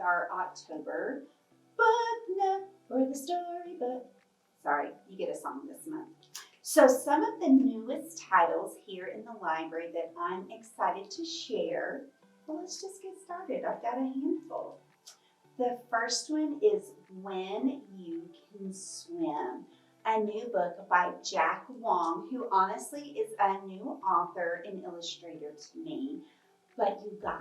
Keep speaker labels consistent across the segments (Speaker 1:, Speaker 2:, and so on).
Speaker 1: our October book nook for the storybook. Sorry, you get a song this month. So some of the newest titles here in the library that I'm excited to share. Well, let's just get started. I've got a handful. The first one is When You Can Swim, a new book by Jack Wong, who honestly is a new author and illustrator to me. But you guys,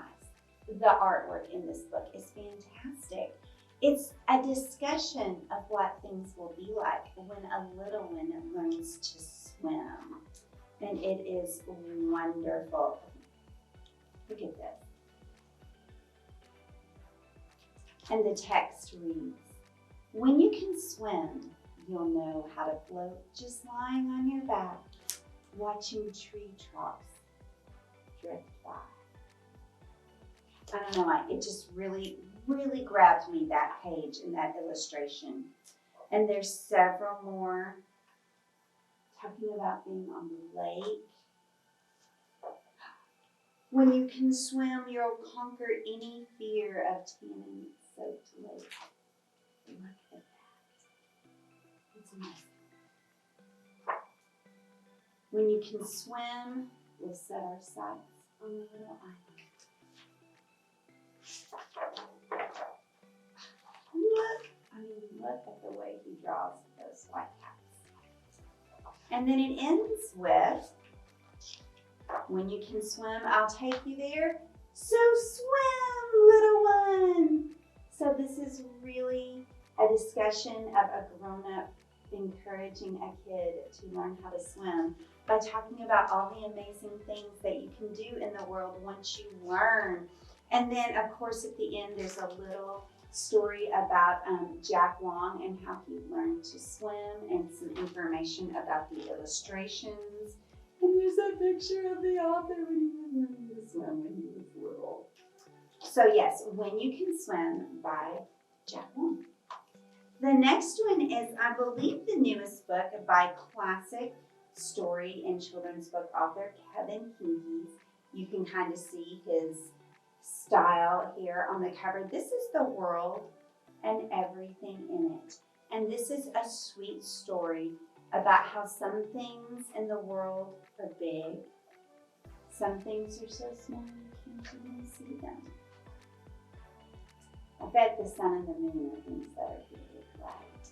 Speaker 1: the artwork in this book is fantastic. It's a discussion of what things will be like when a little one learns to swim. And it is wonderful. Look at this. And the text reads, when you can swim, you'll know how to float just lying on your back, watching tree trunks drift by. I don't know, it just really grabbed me, that page and that illustration. And there's several more talking about being on the lake. When you can swim, you'll conquer any fear of tanning soaked lake. Look at that. It's amazing. When you can swim, we'll set our sights on the little island. Look at the way he draws those white caps. And then it ends with, when you can swim, I'll take you there. So swim, little one. So this is really a discussion of a grown-up encouraging a kid to learn how to swim by talking about all the amazing things that you can do in the world once you learn. And then, of course, at the end, there's a little story about Jack Wong and how he learned to swim and some information about the illustrations. And there's a picture of the author when he was learning to swim when he was little. So yes, When You Can Swim by Jack Wong. The next one is, I believe, the newest book by classic story and children's book author Kevin Hinckley. You can kind of see his style here on the cover. This is the world and everything in it. And this is a sweet story about how some things in the world are big. Some things are so small you can't even see them. I bet the sun and the moon are things that are big, right?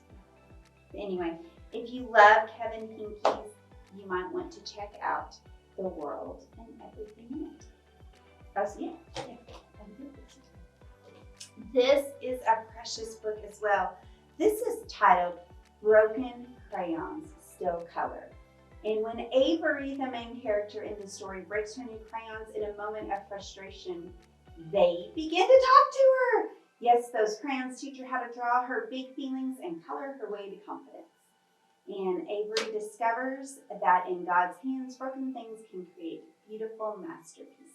Speaker 1: But anyway, if you love Kevin Hinckley, you might want to check out The World and Everything in It. Oh, so yeah. This is a precious book as well. This is titled Broken Crayons Still Color. And when Avery, the main character in the story, breaks her new crayons in a moment of frustration, they begin to talk to her. Yes, those crayons teach her how to draw her big feelings and color her way to confidence. And Avery discovers that in God's hands, broken things can create beautiful masterpieces.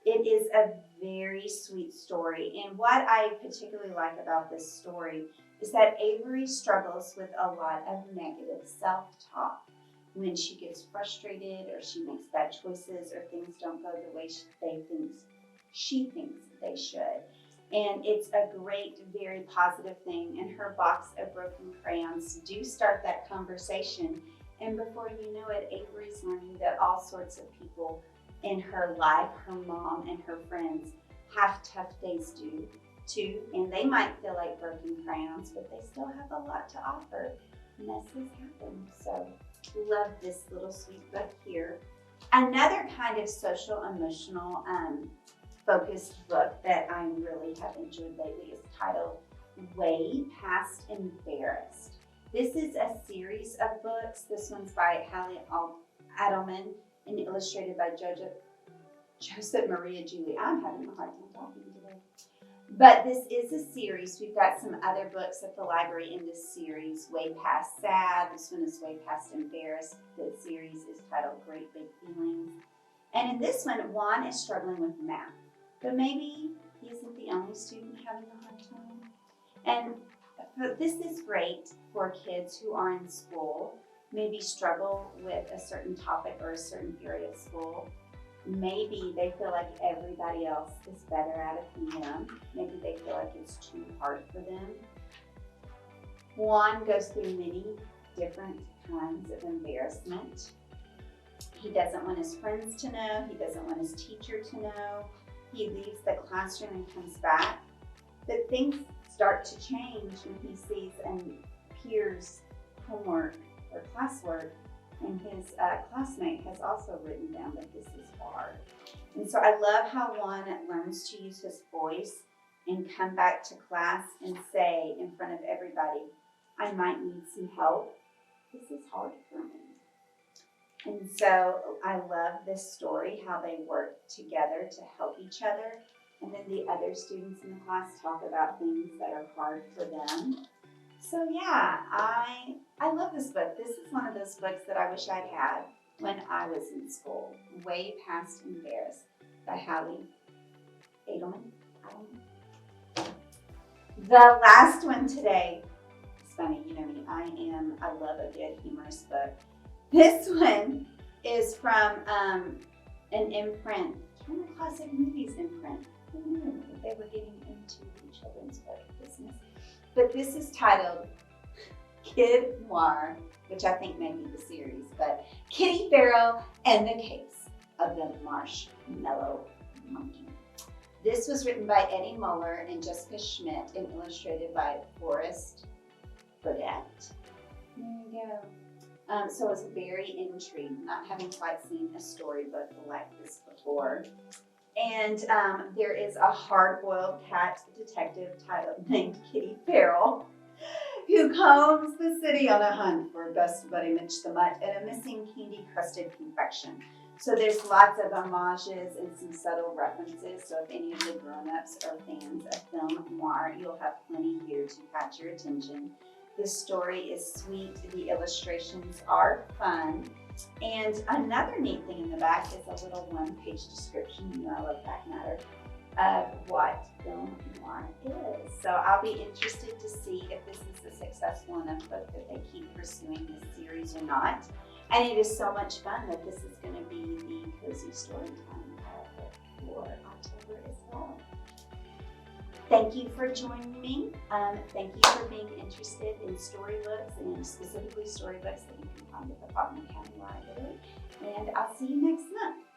Speaker 1: It is a very sweet story. And what I particularly like about this story is that Avery struggles with a lot of negative self-talk when she gets frustrated or she makes bad choices or things don't go the way she thinks they should. And it's a great, very positive thing. And her box of broken crayons do start that conversation. And before you know it, Avery's learning that all sorts of people in her life, her mom and her friends, have tough days too. And they might feel like broken crayons, but they still have a lot to offer. Messes happen. So love this little sweet book here. Another kind of social emotional focused book that I really have enjoyed lately is titled Way Past Embarrassed. This is a series of books. This one's by Hallie Adelman and illustrated by Joseph Maria Julie. I'm having a hard time talking today. But this is a series. We've got some other books at the library in this series. Way Past Sad. This one is Way Past Embarrassed. The series is titled Great Big Feelings. And in this one, Juan is struggling with math. But maybe he isn't the only student having a hard time. And this is great for kids who are in school, maybe struggle with a certain topic or a certain area of school. maybe they feel like everybody else is better at it than them. Maybe they feel like it's too hard for them. Juan goes through many different kinds of embarrassment. He doesn't want his friends to know. He doesn't want his teacher to know. He leaves the classroom and comes back. But things start to change when he sees an peer's homework or classwork, and his classmate has also written down that this is hard. And so I love how Juan learns to use his voice and come back to class and say in front of everybody, I might need some help. This is hard for me. And so I love this story, how they work together to help each other. And then the other students in the class talk about things that are hard for them. So yeah, I love this book. This is one of those books that I wish I'd had when I was in school. Way Past Embarrassed by Hallie Edelman. The last one today, it's funny, you know me, I love a good humorous book. This one is from an imprint, one of the classic movies imprint. Who knew that they were getting into the children's book business? But this is titled Kid Noir, which I think may be the series, but Kitty Farrell and the Case of the Marshmallow Monkey. This was written by Eddie Muller and Jessica Schmidt and illustrated by Forrest Burdett. There you go. So I was very intrigued, not having quite seen a storybook like this before. And there is a hard-boiled cat detective named Kitty Farrell who combs the city on a hunt for best buddy Mitch the Mutt and a missing candy-crusted confection. So there's lots of homages and some subtle references. So if any of the grown-ups are fans of film noir, you'll have plenty here to catch your attention. The story is sweet. The illustrations are fun. And another neat thing in the back is a little one-page description, you know I love back matter, of what film noir is. So I'll be interested to see if this is a successful enough book that they keep pursuing this series or not. And it is so much fun that this is going to be the cozy story time for October as well. Thank you for joining me. Thank you for being interested in storybooks and specifically storybooks that you can find at the Faulkner County Library. And I'll see you next month.